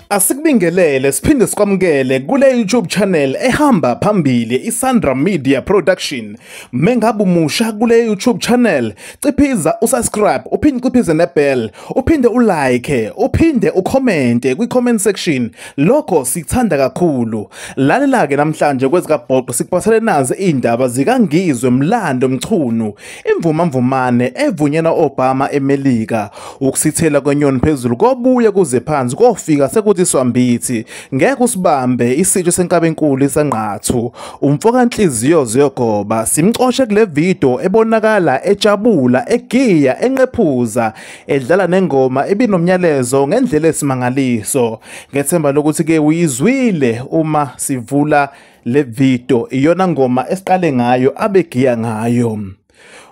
Asikubingelele siphinde sikwamukele kule YouTube channel ehamba phambili iSandra Media Production. Mengabe umusha kule YouTube channel, ciphiza usubscribe, uphinde ciphize nebell, uphinde ulike, uphinde ucommente kwi-comment section. Lokho sikuthanda kakhulu. Lalela ke namhlanje kwezikabhoqo sikuphathele nazi indaba zikaNgizwe Mlando Mchunu, imvumamvumane evunyelwa Obama eMelika, ukusithela kwenyoni phezulu kobuye kuze phansi kofika sekuthi swambithi ngeke usibambe isitsho senkabenkulu isanqathu. Umfoka inhliziyo ziyogoba simxoshe kule video ebonakala ejabula, egiya, enqephuza, edlala nengoma ebinomnyalezo ngendlela esimangaliso. Ngethemba lokuthi ke uyizwile uma sivula le video, iyona ngoma esiqale ngayo abegiya ngayo.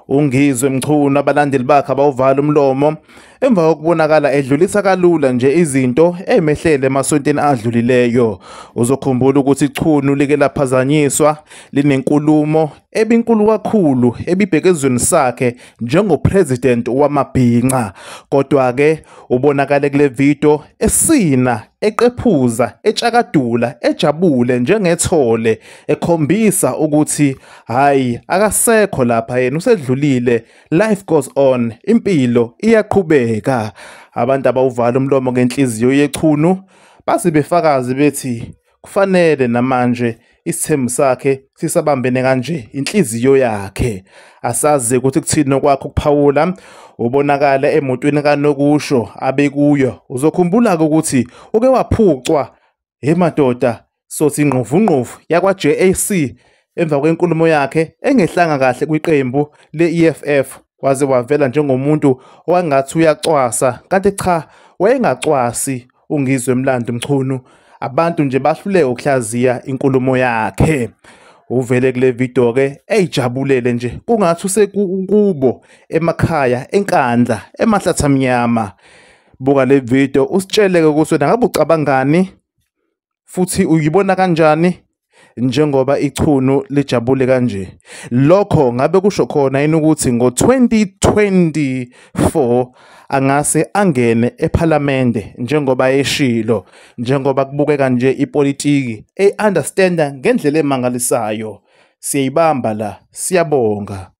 uNgizwe Mchunu abalandeli bakhe abawuvala umlomo emva kokubonakala edlulisa kalula nje izinto emehlele emasontweni adlulileyo. Uzokhumbula ukuthi ichunu like laphazanyiswa linenkulumo ebinkulu kakhulu ebibhekezweni sakhe njengopresident wamabhinqa, kodwa ke ubonakale kule video esina, eqephuza, etshakadula, ejabule njengethole, ekhombisa ukuthi hayi akasekho lapha yena, usedlulile, life goes on, impilo iyaqhubeka. Abantu abawuvala umlomo ngenhliziyo yechunu base befakazi bethi kufanele namanje isithembu sakhe sisabambene kanje inhliziyo yakhe. Asazi ukuthi kuthini kwakho kuphawula. Ubonakala emotweni kaNokusho abekuyo. Uzokhumbula ukuthi uke waphucwa emadoda sothi ingquvungquvu yakwa JAC emva kwenkulumo yakhe engehlanga kahle kwiqembu le-EFF, waze wavela njengomuntu owangathi uyacwasa, kanti cha wayengacwasi. uNgizwe Mlando Mchunu abantu nje bahluleke ukuhlaziya inkulumo yakhe. Uvele kule video ke ejabulele nje kungathi usekubo emakhaya enkandla emahlatha mnyama. Buka le video usitsheleke ukuthi ngabe ucabangani futhi uyibona kanjani njengoba ichunu lijabule kanje. Lokho ngabe kusho khona yini ukuthi ngo-2024 angase angene ePhalamende njengoba eshilo, njengoba kubukeka nje ipolitiki understanda ngendlela emangalisayo. Siyayibamba la, siyabonga.